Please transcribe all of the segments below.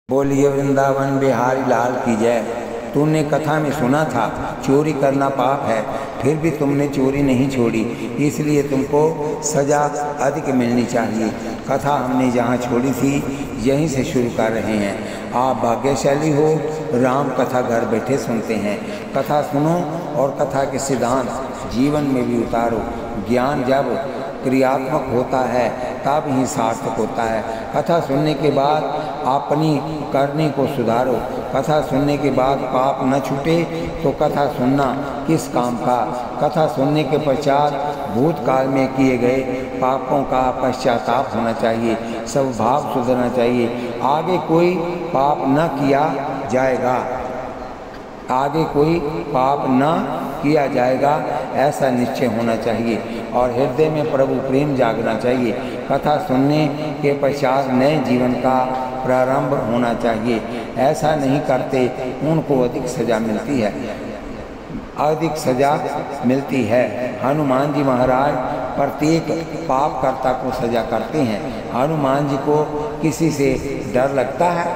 बोलिए वृंदावन बिहारी लाल की जय। तूने कथा में सुना था चोरी करना पाप है, फिर भी तुमने चोरी नहीं छोड़ी, इसलिए तुमको सज़ा अधिक मिलनी चाहिए। कथा हमने जहाँ छोड़ी थी यहीं से शुरू कर रहे हैं। आप भाग्यशाली हो, राम कथा घर बैठे सुनते हैं। कथा सुनो और कथा के सिद्धांत जीवन में भी उतारो। ज्ञान जब क्रियात्मक होता है तब ही सार्थक होता है। कथा सुनने के बाद अपनी करनी को सुधारो। कथा सुनने के बाद पाप न छूटे तो कथा सुनना किस काम का। कथा सुनने के पश्चात भूतकाल में किए गए पापों का पश्चाताप होना चाहिए, स्वभाव सुधरना चाहिए। आगे कोई पाप न किया जाएगा, आगे कोई पाप न किया जाएगा ऐसा निश्चय होना चाहिए और हृदय में प्रभु प्रेम जागना चाहिए। कथा सुनने के पश्चात नए जीवन का प्रारंभ होना चाहिए। ऐसा नहीं करते उनको अधिक सज़ा मिलती है, अधिक सज़ा मिलती है। हनुमान जी महाराज प्रत्येक पापकर्ता को सज़ा करते हैं। हनुमान जी को किसी से डर लगता है?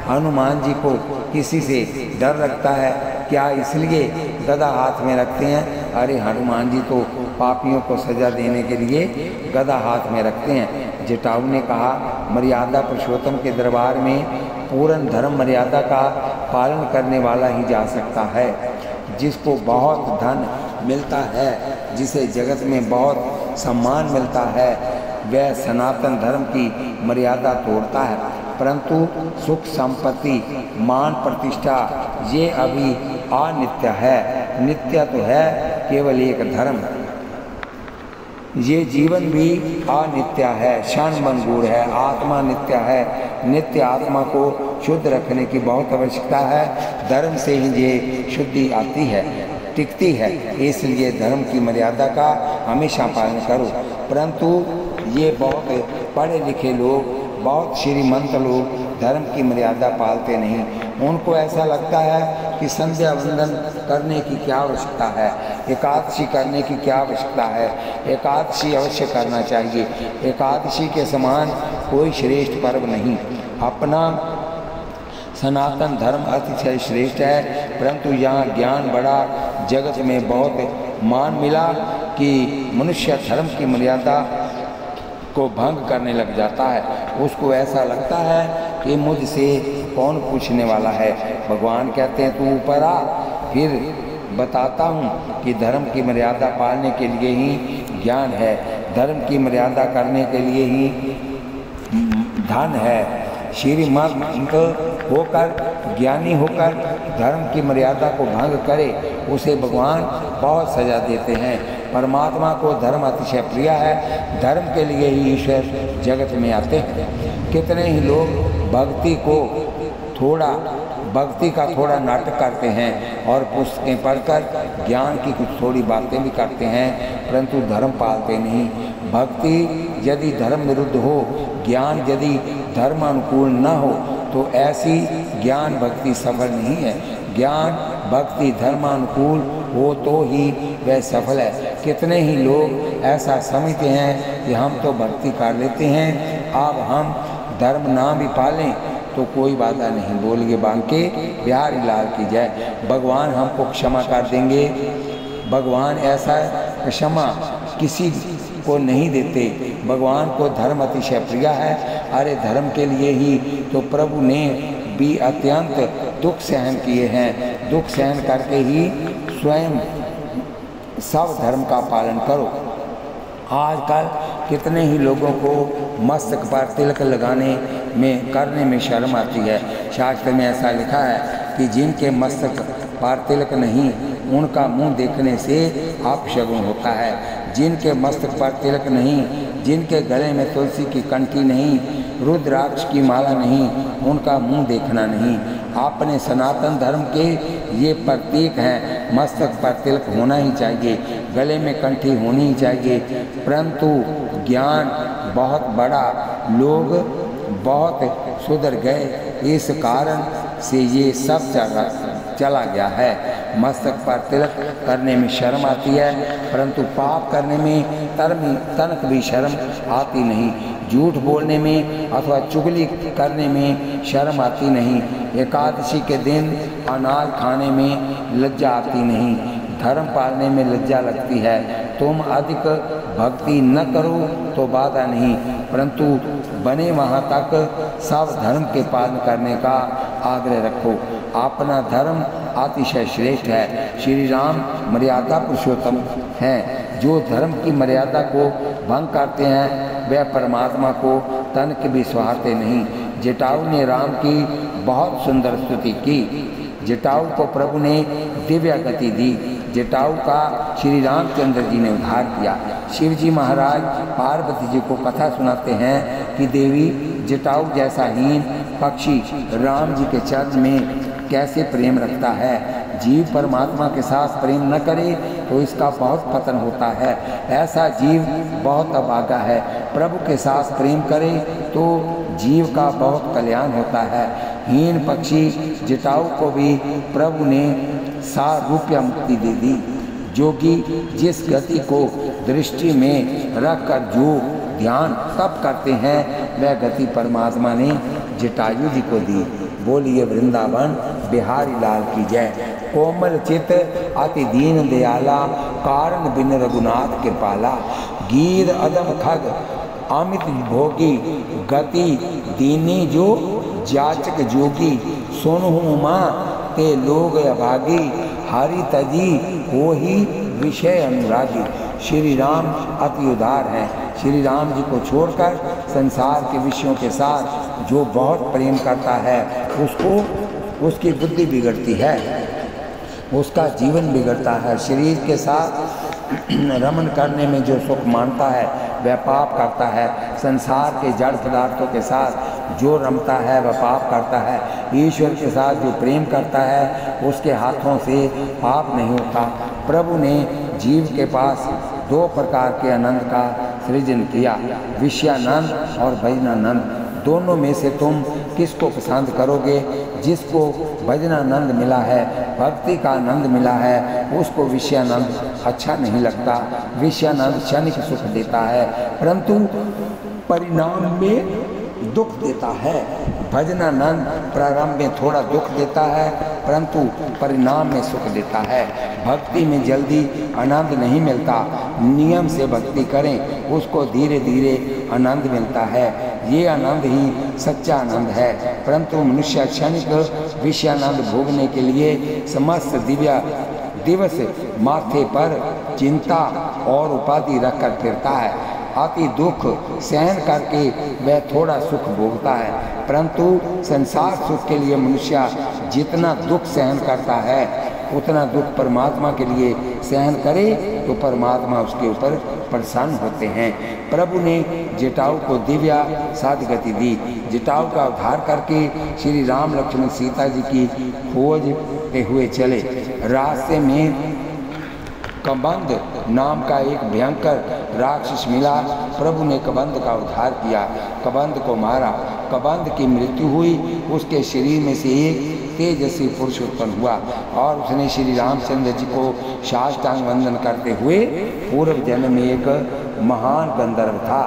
हनुमान जी को किसी से डर लगता है क्या? इसलिए गदा हाथ में रखते हैं? अरे हनुमान जी तो पापियों को सज़ा देने के लिए गदा हाथ में रखते हैं। जटायु ने कहा मर्यादा पुरुषोत्तम के दरबार में पूर्ण धर्म मर्यादा का पालन करने वाला ही जा सकता है। जिसको बहुत धन मिलता है, जिसे जगत में बहुत सम्मान मिलता है, वह सनातन धर्म की मर्यादा तोड़ता है। परंतु सुख संपत्ति मान प्रतिष्ठा ये अभी अनित्य है। नित्य तो है केवल एक धर्म, ये जीवन भी अनित्य है, क्षणभंगुर है। आत्मा नित्य है। नित्य आत्मा को शुद्ध रखने की बहुत आवश्यकता है। धर्म से ही ये शुद्धि आती है, टिकती है। इसलिए धर्म की मर्यादा का हमेशा पालन करो। परंतु ये बहुत पढ़े लिखे लोग, बहुत श्रीमंत लोग धर्म की मर्यादा पालते नहीं। उनको ऐसा लगता है कि संध्या वंदन करने की क्या आवश्यकता है, एकादशी करने की क्या आवश्यकता है। एकादशी अवश्य करना चाहिए। एकादशी के समान कोई श्रेष्ठ पर्व नहीं। अपना सनातन धर्म अतिशय श्रेष्ठ है, परंतु यहाँ ज्ञान बड़ा, जगत में बहुत मान मिला कि मनुष्य धर्म की मर्यादा को भंग करने लग जाता है। उसको ऐसा लगता है कि मुझसे कौन पूछने वाला है। भगवान कहते हैं तू ऊपर आ, फिर बताता हूँ कि धर्म की मर्यादा पालने के लिए ही ज्ञान है, धर्म की मर्यादा करने के लिए ही धन है। श्रीमंत होकर, ज्ञानी होकर धर्म की मर्यादा को भंग करे, उसे भगवान बहुत सज़ा देते हैं। परमात्मा को धर्म अतिशय प्रिय है। धर्म के लिए ही ईश्वर जगत में आते हैं। कितने ही लोग भक्ति का थोड़ा नाटक करते हैं और पुस्तकें पढ़कर ज्ञान की कुछ थोड़ी बातें भी करते हैं, परंतु धर्म पालते नहीं। भक्ति यदि धर्म विरुद्ध हो, ज्ञान यदि धर्म अनुकूल न हो, तो ऐसी ज्ञान भक्ति सफल नहीं है। ज्ञान भक्ति धर्मानुकूल हो तो ही वह सफल है। कितने ही लोग ऐसा समझते हैं कि हम तो भक्ति कर लेते हैं, अब हम धर्म ना भी पालें तो कोई बाधा नहीं। बोलिए बांके बिहारी लाल की जय। भगवान हमको क्षमा कर देंगे। भगवान ऐसा क्षमा किसी को नहीं देते। भगवान को धर्म अतिशय प्रिय है। अरे धर्म के लिए ही तो प्रभु ने भी अत्यंत दुख सहन किए हैं। दुख सहन करके ही स्वयं सब धर्म का पालन करो। आजकल कितने ही लोगों को मस्तक पर तिलक लगाने में करने में शर्म आती है। शास्त्र में ऐसा लिखा है कि जिनके मस्तक पर तिलक नहीं, उनका मुंह देखने से अपशगुन होता है। जिनके मस्तक पर तिलक नहीं, जिनके गले में तुलसी की कंठी नहीं, रुद्राक्ष की माला नहीं, उनका मुंह देखना नहीं। अपने सनातन धर्म के ये प्रतीक हैं। मस्तक पर तिलक होना ही चाहिए, गले में कंठी होनी ही चाहिए। परंतु ज्ञान बहुत बड़ा, लोग बहुत सुधर गए, इस कारण से ये सब चला गया है। मस्तक पर तिलक करने में शर्म आती है, परंतु पाप करने में तनक भी शर्म आती नहीं। झूठ बोलने में अथवा चुगली करने में शर्म आती नहीं। एकादशी के दिन अनाज खाने में लज्जा आती नहीं। धर्म पालने में लज्जा लगती है। तुम अधिक भक्ति न करो तो बाधा नहीं, परंतु बने वहाँ तक सब धर्म के पालन करने का आग्रह रखो। अपना धर्म अतिशय श्रेष्ठ है। श्री राम मर्यादा पुरुषोत्तम हैं। जो धर्म की मर्यादा को भंग करते हैं वह परमात्मा को तनिक भी सहारते नहीं। जटायु ने राम की बहुत सुंदर स्तुति की। जटायु को प्रभु ने दिव्य गति दी। जटायु का श्री रामचंद्र जी ने उद्धार किया। शिव जी महाराज पार्वती जी को कथा सुनाते हैं कि देवी, जटायु जैसा हीन पक्षी राम जी के चरण में कैसे प्रेम रखता है। जीव परमात्मा के साथ प्रेम न करे तो इसका बहुत पतन होता है। ऐसा जीव बहुत अभागा है। प्रभु के साथ प्रेम करे तो जीव का बहुत कल्याण होता है। हीन पक्षी जटायु को भी प्रभु ने सारूप्य मुक्ति दे दी। जोगी जिस गति को दृष्टि में रखकर जो ध्यान तप करते हैं वह गति परमात्मा ने जटायु जी को दी। बोलिए वृंदावन बिहारी लाल की जय। कोमल चित अति दीन दयाला, कारण बिन रघुनाथ के पाला। गीर अदम खग अमित भोगी, गति दीनी जो जाचक जोगी। सुनहु माँ ते लोग अभागी, हरि तजी हो ही विषय अनुरागी। श्री राम अति उदार हैं। श्री राम जी को छोड़कर संसार के विषयों के साथ जो बहुत प्रेम करता है उसकी बुद्धि बिगड़ती है, उसका जीवन बिगड़ता है। शरीर के साथ रमन करने में जो सुख मानता है वह पाप करता है। संसार के जड़ पदार्थों के साथ जो रमता है वह पाप करता है। ईश्वर के साथ जो प्रेम करता है उसके हाथों से पाप नहीं होता। प्रभु ने जीव के पास दो प्रकार के आनंद का सृजन किया, विषयानंद और भजनानंद। दोनों में से तुम किसको पसंद करोगे? जिसको भजनानंद मिला है, भक्ति का आनंद मिला है, उसको विषयानंद अच्छा नहीं लगता। विषयानंद क्षणिक सुख देता है परंतु परिणाम में दुख देता है। भजनानंद प्रारंभ में थोड़ा दुख देता है परंतु परिणाम में सुख देता है। भक्ति में जल्दी आनंद नहीं मिलता। नियम से भक्ति करें उसको धीरे धीरे आनंद मिलता है। ये आनंद ही सच्चा आनंद है। परंतु मनुष्य क्षणिक विषयानंद भोगने के लिए समस्त दिवस माथे पर चिंता और उपाधि रखकर फिरता है। अति दुख सहन करके वह थोड़ा सुख भोगता है, परंतु संसार सुख के लिए मनुष्य जितना दुख सहन करता है उतना दुख परमात्मा के लिए सहन करे तो परमात्मा उसके ऊपर प्रसन्न होते हैं। प्रभु ने जटायु को दिव्या सद्गति दी। जटायु का उद्धार करके श्री राम लक्ष्मण सीता जी की खोजते हुए चले। रास्ते में कबंध नाम का एक भयंकर राक्षस मिला। प्रभु ने कबंध का उद्धार किया, कबंध को मारा। कबंध की मृत्यु हुई। उसके शरीर में से एक तेजस्वी पुरुष उत्पन्न हुआ और उसने श्री रामचंद्र जी को साष्टांग वंदन करते हुए पूर्व जन्म में एक महान गंधर्व था।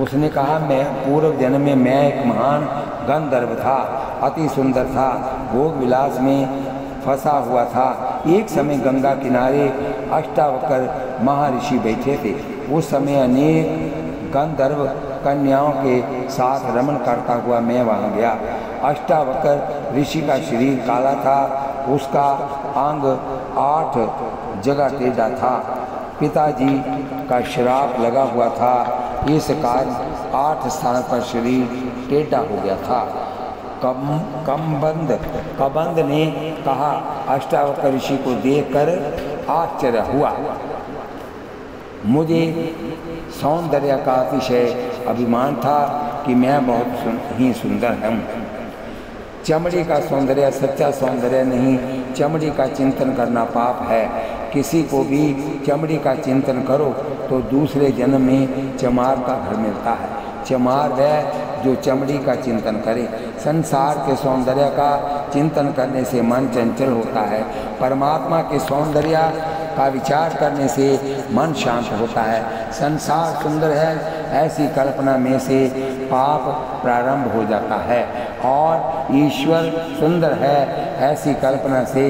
उसने कहा मैं पूर्व जन्म में मैं एक महान गंधर्व था, अति सुंदर था, भोग विलास में फंसा हुआ था। एक समय गंगा किनारे अष्टावक्र महर्षि बैठे थे। उस समय अनेक गंधर्व कन्याओं के साथ रमन करता हुआ मैं वहाँ गया। अष्टावक्र ऋषि का शरीर काला था, उसका अंग 8 जगह टेढ़ा था। पिताजी का श्राप लगा हुआ था, इस कारण 8 स्थान पर शरीर टेढ़ा हो गया था। कबंध ने कहा, अष्टावक्र ऋषि को देखकर आश्चर्य हुआ। मुझे सौंदर्य का अतिशय अभिमान था कि मैं बहुत ही सुंदर हूँ। चमड़ी का सौंदर्य सच्चा सौंदर्य नहीं, चमड़ी का चिंतन करना पाप है। किसी को भी चमड़ी का चिंतन करो तो दूसरे जन्म में चमार का घर मिलता है। चमार वह जो चमड़ी का चिंतन करे। संसार के सौंदर्य का चिंतन करने से मन चंचल होता है। परमात्मा के सौंदर्य का विचार करने से मन शांत होता है। संसार सुंदर है ऐसी कल्पना में से पाप प्रारंभ हो जाता है, और ईश्वर सुंदर है ऐसी कल्पना से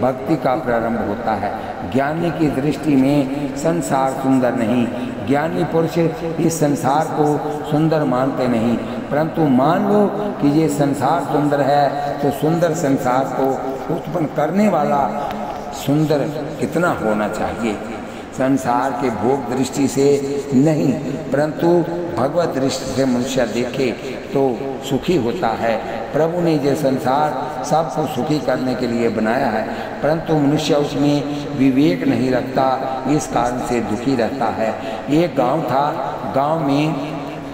भक्ति का प्रारंभ होता है। ज्ञानी की दृष्टि में संसार सुंदर नहीं, ज्ञानी पुरुष इस संसार को सुंदर मानते नहीं, परंतु मान लो कि ये संसार सुंदर है तो सुंदर संसार को उत्पन्न करने वाला सुंदर कितना होना चाहिए। संसार के भोग दृष्टि से नहीं, परंतु भगवत दृष्टि से मनुष्य देखे तो सुखी होता है। प्रभु ने ये संसार सबको सुखी करने के लिए बनाया है, परंतु मनुष्य उसमें विवेक नहीं रखता, इस कारण से दुखी रहता है। एक गांव था, गांव में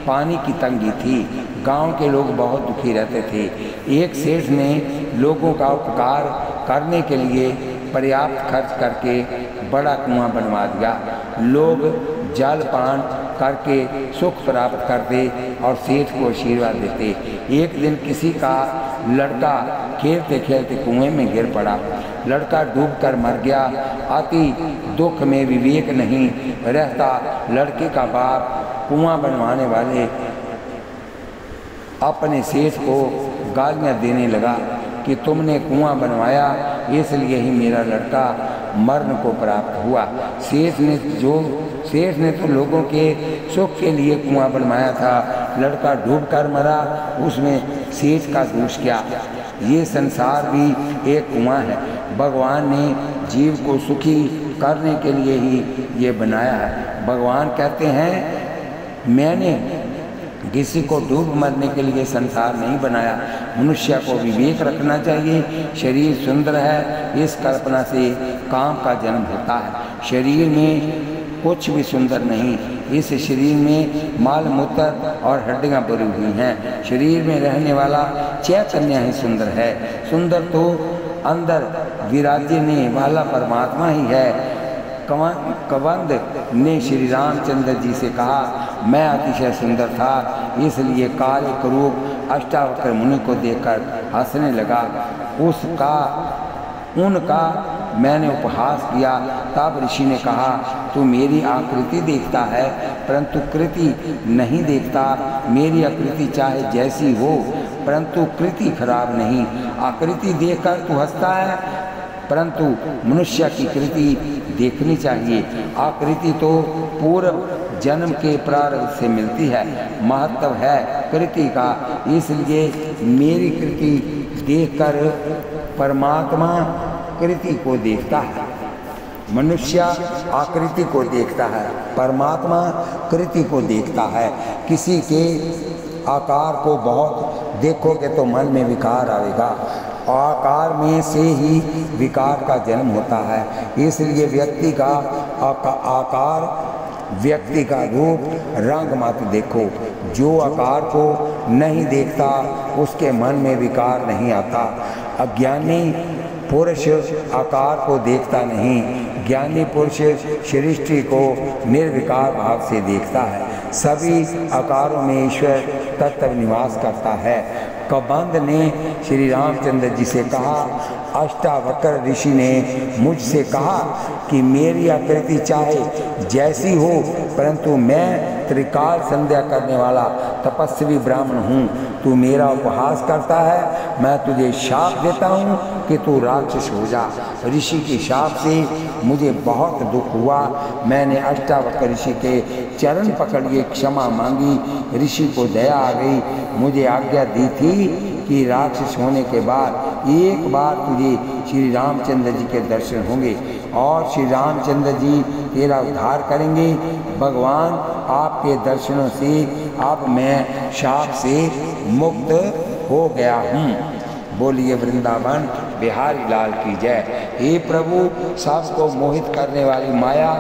पानी की तंगी थी, गांव के लोग बहुत दुखी रहते थे। एक सेठ ने लोगों का उपकार करने के लिए पर्याप्त खर्च करके बड़ा कुआं बनवा दिया। लोग जल पान करके सुख प्राप्त करते और सेठ को आशीर्वाद देते। एक दिन किसी का लड़का खेलते खेलते कुएं में गिर पड़ा, लड़का डूबकर मर गया। अति दुख में विवेक नहीं रहता लड़के का बाप कुआं बनवाने वाले अपने सेठ को गालियाँ देने लगा कि तुमने कुआं बनवाया इसलिए ही मेरा लड़का मरण को प्राप्त हुआ। सेठ ने तो लोगों के सुख के लिए कुआं बनवाया था, लड़का डूबकर मरा, उसमें सेठ का दोष क्या। ये संसार भी एक कुआं है, भगवान ने जीव को सुखी करने के लिए ही ये बनाया है। भगवान कहते हैं मैंने किसी को डूब मरने के लिए संसार नहीं बनाया। मनुष्य को विवेक रखना चाहिए। शरीर सुंदर है इस कल्पना से काम का जन्म होता है। शरीर में कुछ भी सुंदर नहीं, इस शरीर में माल मूत्र और हड्डियाँ भरी हुई हैं। शरीर में रहने वाला चैतन्य ही सुंदर है। सुंदर तो अंदर विराजने वाला परमात्मा ही है। कबंध ने श्री रामचंद्र जी से कहा मैं अतिशय सुंदर था, इसलिए काले करूप अष्टावक्र मुनि को देखकर हंसने लगा। उनका मैंने उपहास किया। तब ऋषि ने कहा तू मेरी आकृति देखता है परंतु कृति नहीं देखता। मेरी आकृति चाहे जैसी हो परंतु कृति खराब नहीं। आकृति देखकर तू हंसता है, परंतु मनुष्य की कृति देखनी चाहिए। आकृति तो पूर्व जन्म के प्रारब्ध से मिलती है, महत्व है कृति का। इसलिए मेरी कृति देखकर परमात्मा कृति को देखता है। मनुष्य आकृति को देखता है, परमात्मा कृति को देखता है। किसी के आकार को बहुत देखोगे तो मन में विकार आएगा, आकार में से ही विकार का जन्म होता है। इसलिए व्यक्ति का आकार, व्यक्ति का रूप, रंग मत देखो। जो आकार को नहीं देखता उसके मन में विकार नहीं आता। अज्ञानी पुरुष आकार को देखता नहीं, ज्ञानी पुरुष सृष्टि को निर्विकार भाव से देखता है। सभी आकारों में ईश्वर तत्व निवास करता है। कबंध ने श्री रामचंद्र जी से कहा अष्टावक्र ऋषि ने मुझसे कहा कि मेरी आकृति चाहे जैसी हो परंतु मैं त्रिकाल संध्या करने वाला तपस्वी ब्राह्मण हूँ। तू मेरा उपहास करता है, मैं तुझे शाप देता हूँ कि तू राक्षस हो जा। ऋषि के शाप से मुझे बहुत दुख हुआ। मैंने अष्टावक्र ऋषि के चरण पकड़िए क्षमा मांगी। ऋषि को दया आ गई। मुझे आज्ञा दी थी कि राक्षस होने के बाद एक बार तुझे श्री रामचंद्र जी के दर्शन होंगे और श्री रामचंद्र जी तेरा उद्धार करेंगे। भगवान आपके दर्शनों से अब मैं शाप से मुक्त हो गया हूँ। बोलिए वृंदावन बिहारी लाल की जय। हे प्रभु, सबको मोहित करने वाली माया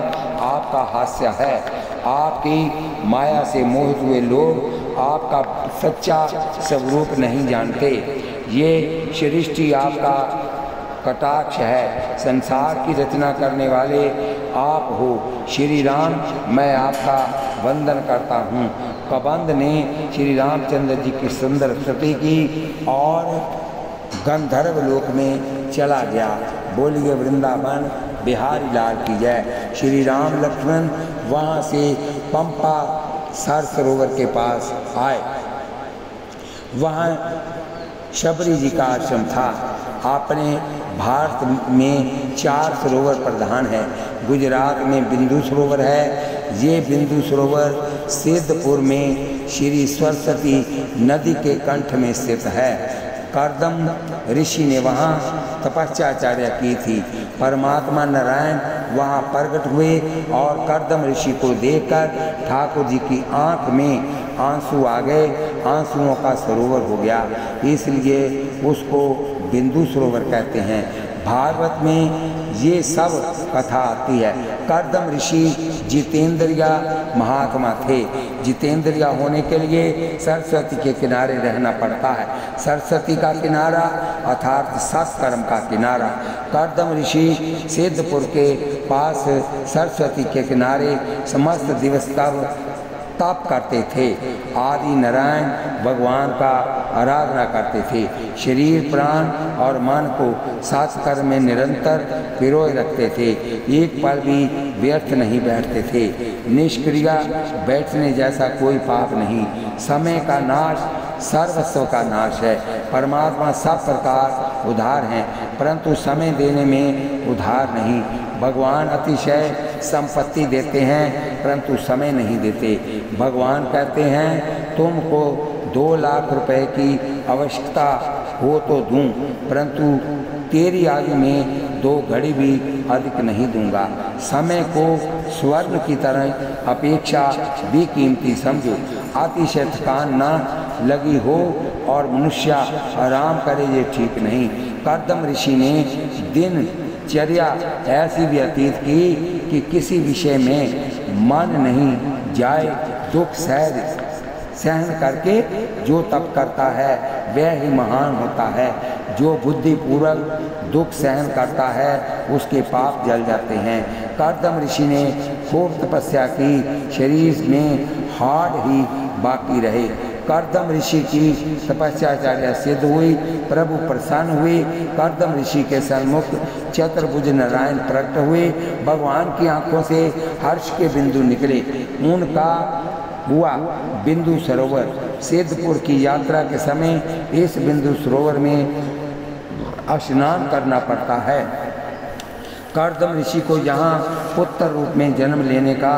आपका हास्य है। आपकी माया से मोहित हुए लोग आपका सच्चा स्वरूप नहीं जानते। ये सृष्टि आपका कटाक्ष है। संसार की रचना करने वाले आप हो। श्री राम, मैं आपका वंदन करता हूँ। कबंध ने श्री रामचंद्र जी की सुंदर स्तुति की और गंधर्व लोक में चला गया। बोलिए वृंदावन बिहारी लाल की जय। श्री राम लक्ष्मण वहाँ से पंपा सर सरोवर के पास आए। वहाँ शबरी जी का आश्रम था। अपने भारत में 4 सरोवर प्रधान है। गुजरात में बिंदु सरोवर है। ये बिंदु सरोवर सिद्धपुर में श्री सरस्वती नदी के कंठ में स्थित है। कर्दम ऋषि ने वहाँ तपस्याचार्य की थी। परमात्मा नारायण वहाँ प्रकट हुए और कर्दम ऋषि को देखकर ठाकुर जी की आँख में आंसू आ गए। आंसुओं का सरोवर हो गया, इसलिए उसको बिंदु सरोवर कहते हैं। भागवत में ये सब कथा आती है। कर्दम ऋषि जितेंद्रिया महात्मा थे। जितेंद्रिया होने के लिए सरस्वती के किनारे रहना पड़ता है। सरस्वती का किनारा अर्थात सत्कर्म का किनारा। कर्दम ऋषि सिद्धपुर के पास सरस्वती के किनारे समस्त दिवस तप करते थे। आदि नारायण भगवान का आराधना करते थे। शरीर प्राण और मन को सत्कर्म में निरंतर पिरोए रखते थे। एक पल भी व्यर्थ नहीं बैठते थे। निष्क्रिय बैठने जैसा कोई पाप नहीं। समय का नाश सर्वस्व का नाश है। परमात्मा सब प्रकार उधार हैं, परंतु समय देने में उधार नहीं। भगवान अतिशय संपत्ति देते हैं, परंतु समय नहीं देते। भगवान कहते हैं तुमको 2 लाख रुपए की आवश्यकता हो तो दूं, परंतु तेरी आयु में 2 घड़ी भी अधिक नहीं दूंगा। समय को स्वर्ण की तरह अपेक्षा भी कीमती समझो। अतिशय थकान न लगी हो और मनुष्य आराम करे, ये ठीक नहीं। कर्दम ऋषि ने दिनचर्या ऐसी व्यतीत की कि किसी विषय में मन नहीं जाए। दुख सहन करके जो तप करता है वह ही महान होता है। जो बुद्धिपूर्वक दुख सहन करता है उसके पाप जल जाते हैं। कर्दम ऋषि ने खूब तपस्या की, शरीर में हाड़ ही बाकी रहे। कर्दम ऋषि की तपस्याचार्य सिद्ध हुई, प्रभु प्रसन्न हुए। कर्दम ऋषि के सन्मुख चतुर्भुज नारायण प्रकट हुए। भगवान की आंखों से हर्ष के बिंदु निकले। उनका हुआ बिंदु सरोवर। सिद्धपुर की यात्रा के समय इस बिंदु सरोवर में स्नान करना पड़ता है। कर्दम ऋषि को यहाँ पुत्र रूप में जन्म लेने का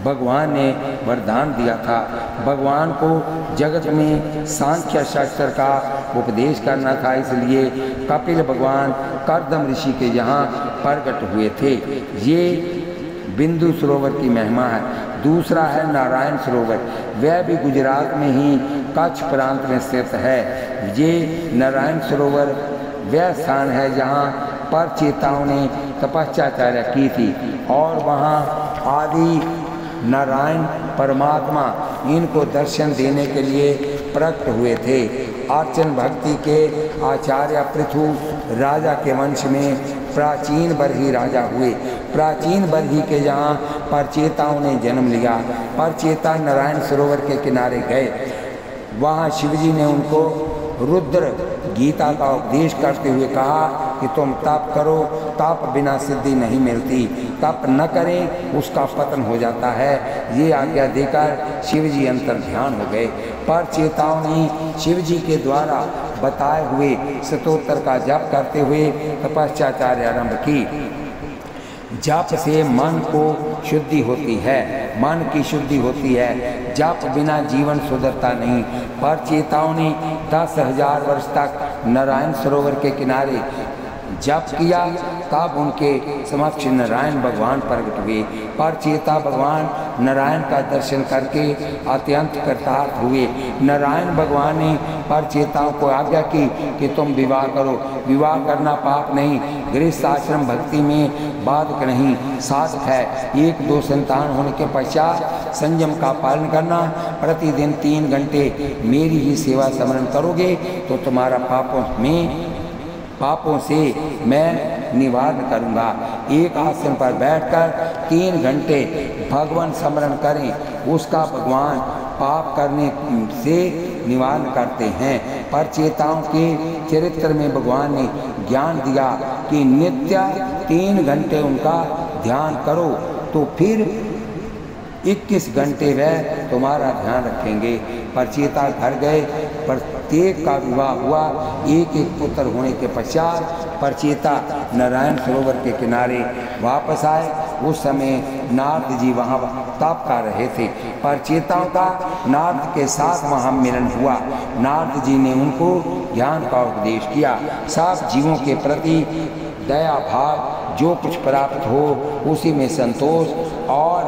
भगवान ने वरदान दिया था। भगवान को जगत में सांख्य शास्त्र का उपदेश करना था, इसलिए कपिल भगवान कर्दम ऋषि के यहाँ प्रकट हुए थे। ये बिंदु सरोवर की महिमा है। दूसरा है नारायण सरोवर। वह भी गुजरात में ही कच्छ प्रांत में स्थित है। ये नारायण सरोवर वह स्थान है जहाँ पर चेताओं ने तपस्याचार्य की थी और वहाँ आदि नारायण परमात्मा इनको दर्शन देने के लिए प्रकट हुए थे। अर्चन भक्ति के आचार्य पृथु राजा के वंश में प्राचीन बरही राजा हुए। प्राचीन बरही के यहाँ परचेताओं ने जन्म लिया। परचेता नारायण सरोवर के किनारे गए। वहाँ शिवजी ने उनको रुद्र गीता का उपदेश करते हुए कहा कि तुम तप करो, तप बिना सिद्धि नहीं मिलती। तप न करें उसका पतन हो जाता है। ये आज्ञा देकर शिवजी अंतर ध्यान हो गए। पर चेताओं ने शिवजी के द्वारा बताए हुए स्तोत्र का जप करते हुए तपस्याचार्य आरंभ की। जप से मन को शुद्धि होती है, मन की शुद्धि होती है। जप बिना जीवन सुधरता नहीं। पर चेताओं ने 10,000 वर्ष तक नारायण सरोवर के किनारे जप किया, तब उनके समक्ष नारायण भगवान प्रकट हुए। पर चेता भगवान नारायण का दर्शन करके अत्यंत कृतार्थ हुए। नारायण भगवान ने पर चेताओं को आज्ञा की कि तुम विवाह करो। विवाह करना पाप नहीं, गृहस्थ आश्रम भक्ति में बाधक नहीं, साधक है। 1-2 संतान होने के पश्चात संयम का पालन करना। प्रतिदिन 3 घंटे मेरी ही सेवा स्मरण करोगे तो तुम्हारा पापों से मैं निवारण करूंगा। एक आसन पर बैठकर 3 घंटे भगवान स्मरण करें, उसका भगवान पाप करने से निवारण करते हैं। पर चेताओं के चरित्र में भगवान ने ज्ञान दिया कि नित्य 3 घंटे उनका ध्यान करो तो फिर 21 घंटे वह तुम्हारा ध्यान रखेंगे। परचेता घर गए, प्रत्येक का विवाह हुआ। एक एक पुत्र होने के पश्चात परचेता नारायण सरोवर के किनारे वापस आए। उस समय नारद जी वहाँ तप कर रहे थे। परचेताओं का नारद के साथ वहाँ मिलन हुआ। नारद जी ने उनको ज्ञान का उपदेश किया। सब जीवों के प्रति दया भाव, जो कुछ प्राप्त हो उसी में संतोष और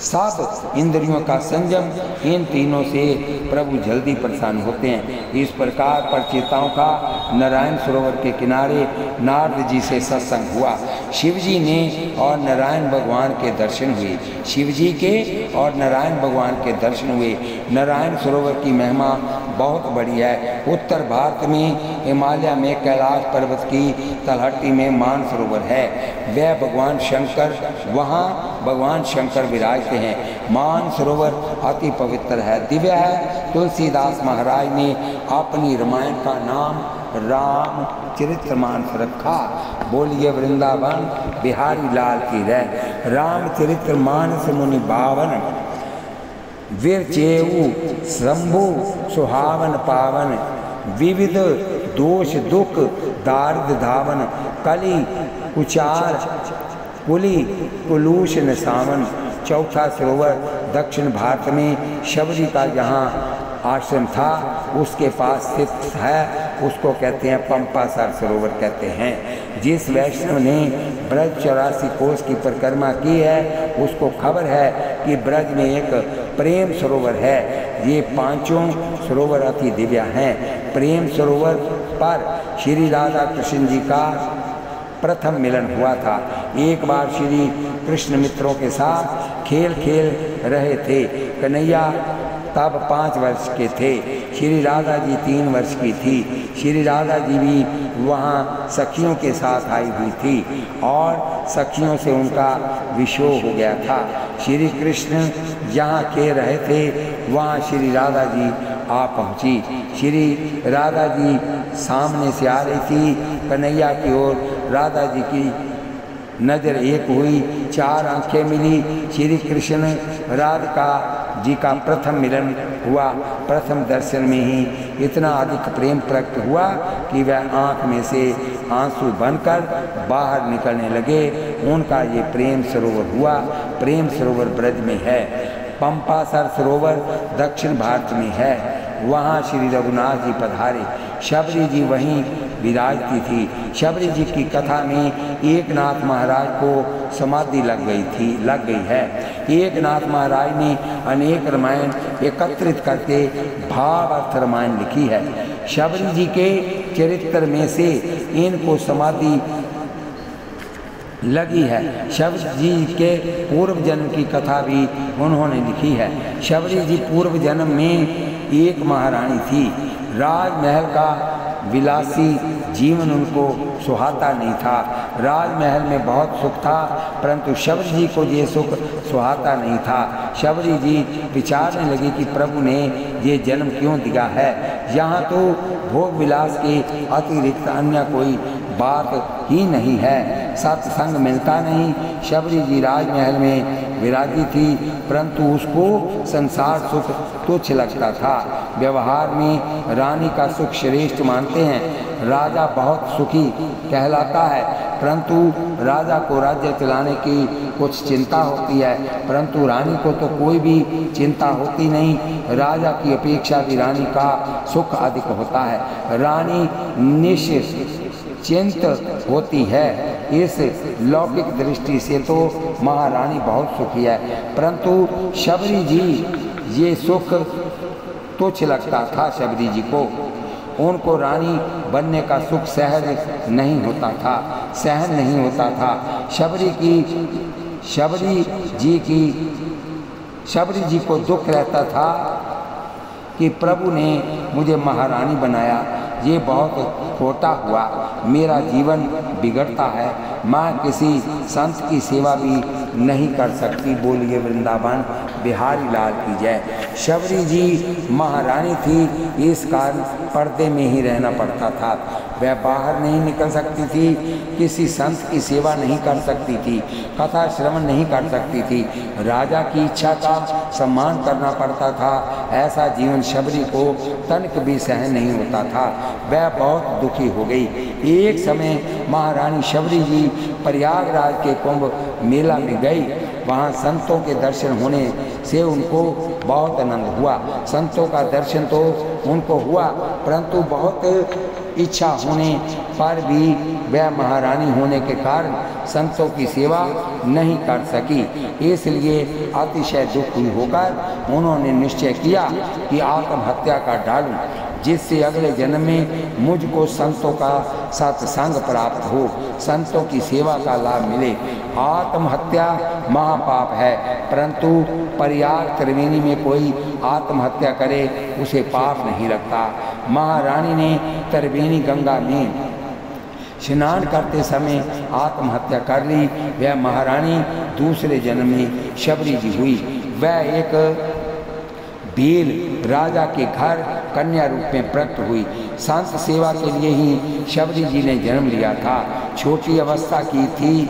सब इंद्रियों का संयम, इन तीनों से प्रभु जल्दी प्रसन्न होते हैं। इस प्रकार परचेताओं का नारायण सरोवर के किनारे नारद जी से सत्संग हुआ। शिव जी ने और नारायण भगवान के दर्शन हुए। शिव जी के और नारायण भगवान के दर्शन हुए। नारायण सरोवर की महिमा बहुत बड़ी है। उत्तर भारत में हिमालय में कैलाश पर्वत की तलहटी में मानसरोवर है। वह भगवान शंकर, वहाँ भगवान शंकर विराजते हैं। मानसरोवर अति पवित्र है, दिव्य है। तुलसीदास महाराज ने अपनी रामायण का नाम रामचरितमानस रखा। बोलिए वृंदावन बिहारी लाल की जय। रामचरितमानस मुनि बावन, विरचेऊ शंभु सुहावन पावन, विविध दोष दुख दारिद्र धावन, कली कुचार कुली कुलूषण सावन। चौथा सरोवर दक्षिण भारत में शबरी का जहाँ आश्रम था उसके पास स्थित है, उसको कहते हैं पंपासर सरोवर कहते हैं। जिस वैष्णव ने ब्रज 84 कोस की परिक्रमा की है उसको खबर है कि ब्रज में एक प्रेम सरोवर है। ये पांचों सरोवर अति दिव्य हैं। प्रेम सरोवर पर श्री राधा कृष्ण जी का प्रथम मिलन हुआ था। एक बार श्री कृष्ण मित्रों के साथ खेल खेल रहे थे। कन्हैया तब 5 वर्ष के थे, श्री राधा जी 3 वर्ष की थी। श्री राधा जी भी वहाँ सखियों के साथ आई हुई थी और सखियों से उनका विशोह हो गया था। श्री कृष्ण जहाँ खेल रहे थे वहाँ श्री राधा जी आ पहुँची। श्री राधा जी सामने से आ रही थी। कन्हैया की ओर राधा जी की नज़र एक हुई, 4 आंखें मिली। श्री कृष्ण राधिका जी का प्रथम मिलन हुआ। प्रथम दर्शन में ही इतना अधिक प्रेम प्रकट हुआ कि वह आँख में से आंसू बनकर बाहर निकलने लगे। उनका ये प्रेम सरोवर हुआ। प्रेम सरोवर ब्रज में है। पंपासर सरोवर दक्षिण भारत में है। वहाँ श्री रघुनाथ जी पधारे। शबरी जी वहीं विराजती थी। शबरी जी की कथा में एकनाथ महाराज को समाधि लग गई है। एकनाथ महाराज ने अनेक रामायण एकत्रित करके भावार्थ रामायण लिखी है। शबरी जी के चरित्र में से इनको समाधि लगी है। शबरी जी के पूर्व जन्म की कथा भी उन्होंने लिखी है। शबरी जी पूर्व जन्म में एक महारानी थी। राजमहल का विलासी जीवन उनको सुहाता नहीं था। राजमहल में बहुत सुख था परंतु शबरी जी को ये सुख सुहाता नहीं था। शबरी जी विचारने लगी कि प्रभु ने ये जन्म क्यों दिया है। यहाँ तो भोग विलास के अतिरिक्त अन्य कोई बात ही नहीं है। सत्संग मिलता नहीं। शबरी जी राजमहल में विराजी थी परंतु उसको संसार सुख तुच्छ लगता था। व्यवहार में रानी का सुख श्रेष्ठ मानते हैं। राजा बहुत सुखी कहलाता है परंतु राजा को राज्य चलाने की कुछ चिंता होती है परंतु रानी को तो कोई भी चिंता होती नहीं। राजा की अपेक्षा भी रानी का सुख अधिक होता है। रानी निश्चिंत होती है। इस लौकिक दृष्टि से तो महारानी बहुत सुखी है परंतु शबरी जी ये सुख तुच्छ लगता था। शबरी जी को उनको रानी बनने का सुख सहन नहीं होता था। शबरी जी को दुख रहता था कि प्रभु ने मुझे महारानी बनाया। ये बहुत होता हुआ मेरा जीवन बिगड़ता है। मैं किसी संत की सेवा भी नहीं कर सकती। बोलिए वृंदावन बिहारी लाल की जय। शबरी जी महारानी थी, इस कारण पर्दे में ही रहना पड़ता था। वह बाहर नहीं निकल सकती थी, किसी संत की सेवा नहीं कर सकती थी, कथा श्रवण नहीं कर सकती थी, राजा की इच्छा का सम्मान करना पड़ता था। ऐसा जीवन शबरी को तनिक भी सहन नहीं होता था। वह बहुत दुखी हो गई। एक समय महारानी शबरी जी प्रयागराज के कुंभ मेला में गई। वहाँ संतों के दर्शन होने से उनको बहुत आनंद हुआ। संतों का दर्शन तो उनको हुआ, परंतु बहुत इच्छा होने पर भी वह महारानी होने के कारण संतों की सेवा नहीं कर सकी। इसलिए अतिशय दुखी होकर उन्होंने निश्चय किया कि आत्महत्या कर डालूं, जिससे अगले जन्म में मुझको संतों का सत्संग प्राप्त हो, संतों की सेवा का लाभ मिले। आत्महत्या महापाप है, परंतु प्रयाग त्रिवेणी में कोई आत्महत्या करे उसे पाप नहीं लगता। महारानी ने त्रिवेणी गंगा में स्नान करते समय आत्महत्या कर ली। वह महारानी दूसरे जन्म में शबरी जी हुई। वह एक भील राजा के घर कन्या रूप में प्रकट हुई। संत सेवा के लिए ही शबरी जी ने जन्म लिया था। छोटी अवस्था की थी,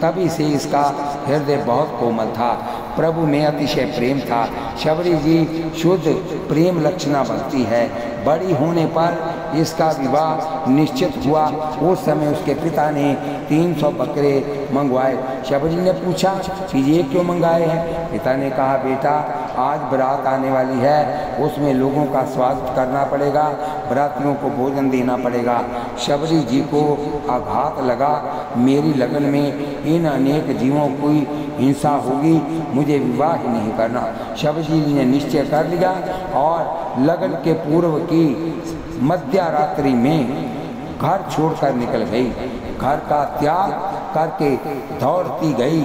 तभी से इसका हृदय बहुत कोमल था। प्रभु में अतिशय प्रेम था। शबरी जी शुद्ध प्रेम लक्षणा भक्ति है। बड़ी होने पर इसका विवाह निश्चित हुआ। उस समय उसके पिता ने 300 बकरे मंगवाए। शबरी ने पूछा कि ये क्यों मंगाए हैं? पिता ने कहा, बेटा आज बारात आने वाली है, उसमें लोगों का स्वागत करना पड़ेगा, बरातियों को भोजन देना पड़ेगा। शबरी जी को आघात लगा, मेरी लगन में इन अनेक जीवों की हिंसा होगी, मुझे विवाह ही नहीं करना। शबरी जी ने निश्चय कर लिया और लगन के पूर्व की मध्य रात्रि में घर छोड़कर निकल गई। घर का त्याग करके दौड़ती गई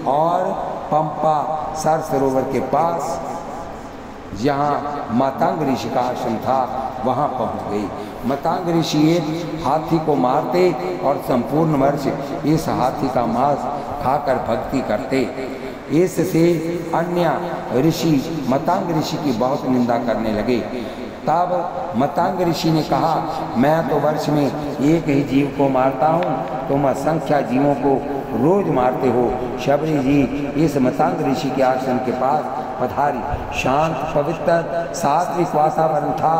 और पंपा सर सरोवर के पास जहाँ मतंग ऋषि का आश्रम था वहाँ पहुँच गई। मतंग ऋषि एक हाथी को मारते और संपूर्ण वर्ष इस हाथी का मांस खाकर भक्ति करते। इससे अन्य ऋषि मतंग ऋषि की बहुत निंदा करने लगे। तब मतंग ऋषि ने कहा, मैं तो वर्ष में एक ही जीव को मारता हूँ, तुम असंख्य जीवों को रोज मारते हो। शबरी जी इस मतंग ऋषि के आश्रम के पास पधारी। शांत पवित्र सात्विक वातावरण था।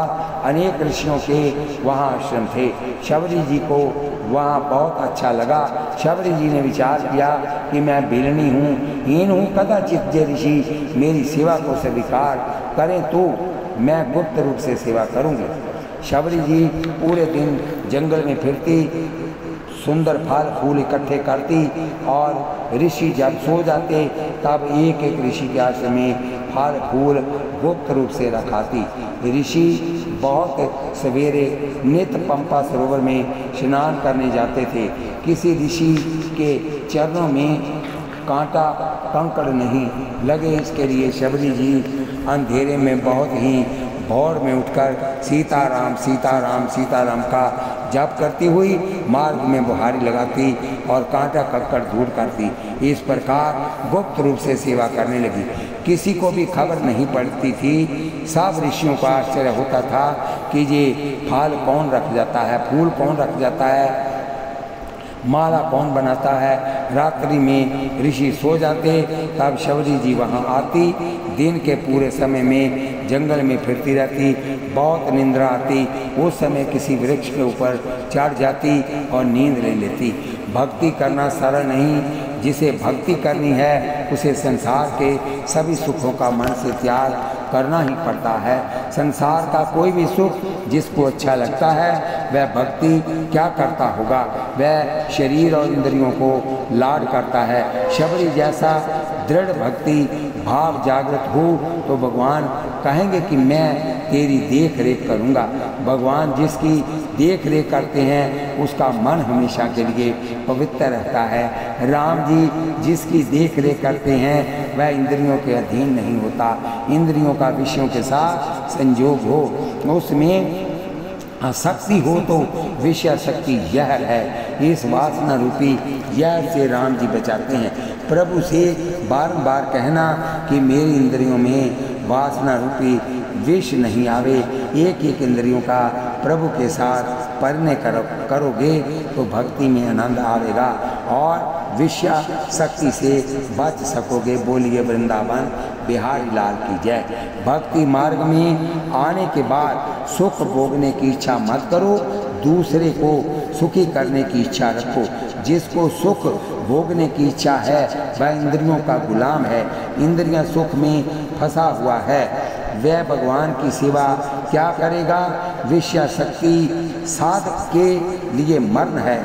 अनेक ऋषियों के वहाँ आश्रम थे। शबरी जी को वहाँ बहुत अच्छा लगा। शबरी जी ने विचार किया कि मैं बिलनी हूँ, हीन हूँ, कदाचित जे ऋषि मेरी सेवा को स्वीकार करें तो मैं गुप्त रूप से सेवा करूँगी। शबरी जी पूरे दिन जंगल में फिरती, सुंदर फल फूल इकट्ठे करती और ऋषि जब सो जाते तब एक एक ऋषि के आश्रम में फल फूल गुप्त रूप से रखाती। ऋषि बहुत सवेरे नित्य पंपा सरोवर में स्नान करने जाते थे। किसी ऋषि के चरणों में कांटा कंकड़ नहीं लगे, इसके लिए शबरी जी अंधेरे में बहुत ही भोर में उठकर सीताराम सीताराम सीताराम का जप करती हुई मार्ग में बुहारी लगाती और कांटा कंकड़ दूर करती। इस प्रकार गुप्त रूप से सेवा करने लगी। किसी को भी खबर नहीं पड़ती थी। सब ऋषियों को आश्चर्य होता था कि ये फल कौन रख जाता है, फूल कौन रख जाता है, माला कौन बनाता है। रात्रि में ऋषि सो जाते तब शबरी जी वहाँ आती। दिन के पूरे समय में जंगल में फिरती रहती, बहुत निंद्रा आती। उस समय किसी वृक्ष के ऊपर चढ़ जाती और नींद ले लेती। भक्ति करना सरल नहीं, जिसे भक्ति करनी है उसे संसार के सभी सुखों का मन से त्याग करना ही पड़ता है। संसार का कोई भी सुख जिसको अच्छा लगता है वह भक्ति क्या करता होगा, वह शरीर और इंद्रियों को लाड करता है। शबरी जैसा दृढ़ भक्ति भाव जागृत हो तो भगवान कहेंगे कि मैं तेरी देख रेख करूँगा। भगवान जिसकी देख रेख करते हैं उसका मन हमेशा के लिए पवित्र रहता है। राम जी जिसकी देख रेख करते हैं वह इंद्रियों के अधीन नहीं होता। इंद्रियों का विषयों के साथ संयोग हो उसमें शक्ति हो तो विषय शक्ति यह है। इस वासना रूपी यह से राम जी बचाते हैं। प्रभु से बारंबार कहना कि मेरी इंद्रियों में वासना रूपी विष नहीं आवे। एक एक इंद्रियों का प्रभु के साथ परिणय करोगे तो भक्ति में आनंद आवेगा और विषया शक्ति से बच सकोगे। बोलिए वृंदावन बिहारी लाल की जय। भक्ति मार्ग में आने के बाद सुख भोगने की इच्छा मत करो, दूसरे को सुखी करने की इच्छा रखो। जिसको सुख भोगने की इच्छा है वह इंद्रियों का गुलाम है। इंद्रियां सुख में फंसा हुआ है, वह भगवान की सेवा क्या करेगा। विषय शक्ति साधक के लिए मरण है।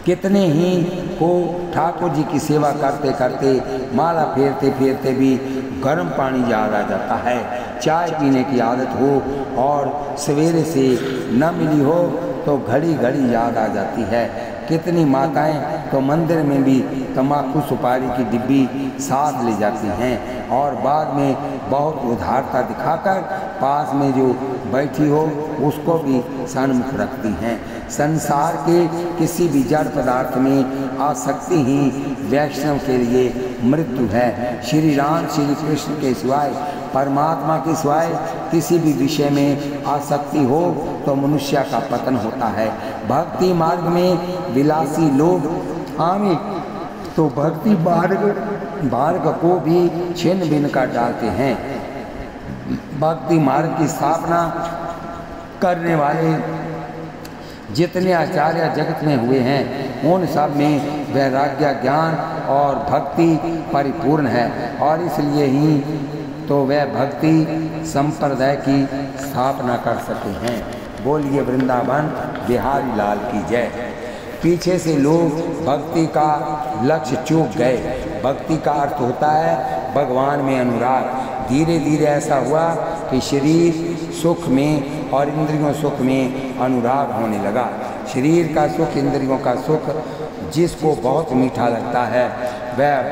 कितने ही को ठाकुर जी की सेवा करते करते माला फेरते फेरते भी गर्म पानी याद आ जाता है। चाय पीने की आदत हो और सवेरे से न मिली हो तो घड़ी घड़ी याद आ जाती है। कितनी माताएं तो मंदिर में भी तम्बाकू सुपारी की डिब्बी साथ ले जाती हैं और बाद में बहुत उदारता दिखाकर पास में जो बैठी हो उसको भी सन्मुख रखती हैं। संसार के किसी भी जड़ पदार्थ में आसक्ति ही वैष्णव के लिए मृत्यु है। श्री राम श्री कृष्ण के सिवाय, परमात्मा के सिवाय किसी भी विषय में आसक्ति हो तो मनुष्य का पतन होता है। भक्ति मार्ग में विलासी लोग आवे तो भक्ति मार्ग को भी छिन्न भिन्न कर डालते हैं। भक्ति मार्ग की स्थापना करने वाले जितने आचार्य जगत में हुए हैं उन सब में वैराग्य, ज्ञान और भक्ति परिपूर्ण है और इसलिए ही तो वह भक्ति संप्रदाय की स्थापना कर सके हैं। बोलिए वृंदावन बिहारी लाल की जय। पीछे से लोग भक्ति का लक्ष्य चूक गए। भक्ति का अर्थ होता है भगवान में अनुराग। धीरे धीरे ऐसा हुआ कि शरीर सुख में और इंद्रियों सुख में अनुराग होने लगा। शरीर का सुख, इंद्रियों का सुख जिसको बहुत मीठा लगता है वह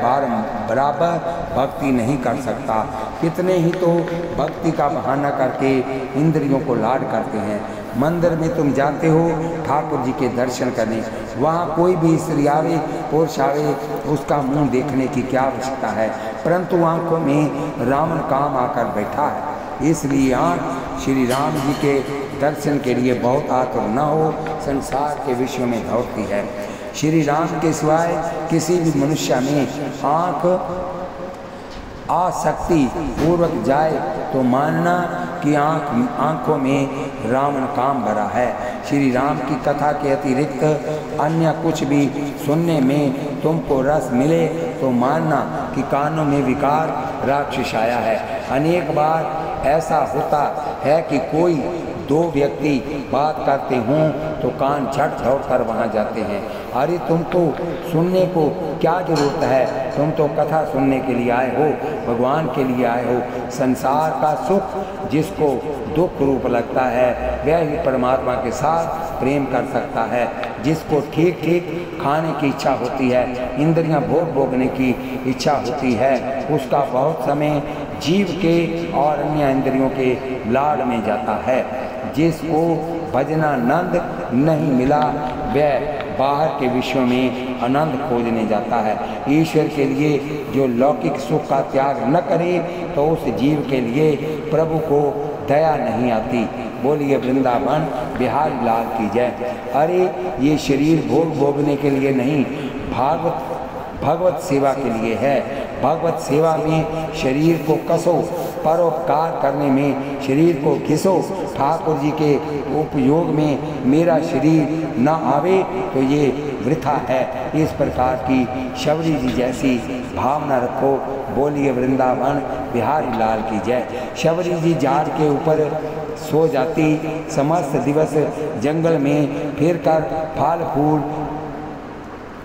बराबर भक्ति नहीं कर सकता। कितने ही तो भक्ति का बहाना करके इंद्रियों को लाड करते हैं। मंदिर में तुम जाते हो ठाकुर जी के दर्शन करने, वहाँ कोई भी स्त्री आवे पुरुष आवे उसका मुंह देखने की क्या आवश्यकता है, परंतु आंखों में रावण काम आकर बैठा है। इसलिए आँख श्री राम जी के दर्शन के लिए बहुत आतुर न हो, संसार के विषयों में दौड़ती है। श्री राम के सिवाय किसी भी मनुष्य में आँख आसक्ति पूर्वक जाए तो मानना कि आँखों में रावण काम भरा है। श्री राम की कथा के अतिरिक्त अन्य कुछ भी सुनने में तुमको रस मिले तो मानना कि कानों में विकार राक्षस आया है। अनेक बार ऐसा होता है कि कोई दो व्यक्ति बात करते हों तो कान झट दौड़ कर वहाँ जाते हैं। अरे तुमको सुनने को क्या जरूरत है, तुम तो कथा सुनने के लिए आए हो, भगवान के लिए आए हो। संसार का सुख जिसको दुख रूप लगता है वह ही परमात्मा के साथ प्रेम कर सकता है। जिसको ठीक ठीक खाने की इच्छा होती है, इंद्रियां भोग भोगने की इच्छा होती है, उसका बहुत समय जीव के और अन्य इंद्रियों के लाड में जाता है। जिसको भजनानंद नहीं मिला वह बाहर के विषयों में आनंद खोजने जाता है। ईश्वर के लिए जो लौकिक सुख का त्याग न करे तो उस जीव के लिए प्रभु को दया नहीं आती। बोलिए वृंदावन बिहारी लाल की जय। अरे ये शरीर भोग भोगने के लिए नहीं, भगवत सेवा के लिए है। भगवत सेवा में शरीर को कसो, परोपकार करने में शरीर को घिसो। ठाकुर जी के उपयोग में मेरा शरीर न आवे तो ये वृथा है। इस प्रकार की शबरी जी जैसी भावना रखो। बोलिए वृंदावन बिहारी लाल की जय। शबरी जी झाड़ के ऊपर सो जाती, समस्त दिवस जंगल में फिरकर फल फूल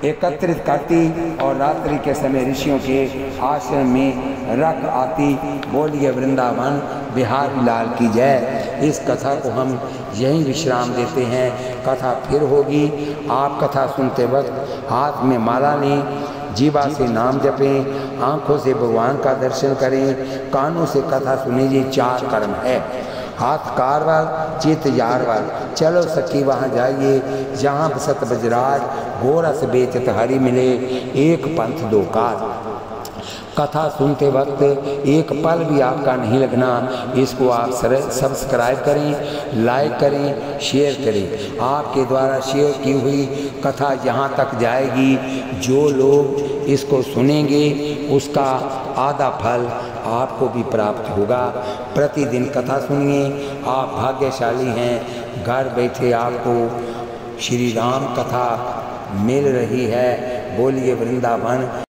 एकत्रित करती और रात्रि के समय ऋषियों के आश्रम में रख आती। बोलिए वृंदावन बिहारी लाल की जय। इस कथा को हम यहीं विश्राम देते हैं। कथा फिर होगी। आप कथा सुनते वक्त हाथ में माला लें, जीवा से नाम जपें, आँखों से भगवान का दर्शन करें, कानों से कथा सुनिए। 4 कर्म है। हाथ कारवाल चित यारवाल, चलो सखी वहाँ जाइए जहाँ बसत बजराज, गोरस बेचत हरी मिले, एक पंथ दो काज। कथा सुनते वक्त एक पल भी आपका नहीं लगना। इसको आप सब्सक्राइब करें, लाइक करें, शेयर करें। आपके द्वारा शेयर की हुई कथा यहाँ तक जाएगी, जो लोग इसको सुनेंगे उसका आधा फल आपको भी प्राप्त होगा। प्रतिदिन कथा सुनिए, आप भाग्यशाली हैं। घर बैठे आपको श्री राम कथा मिल रही है। बोलिए वृंदावन।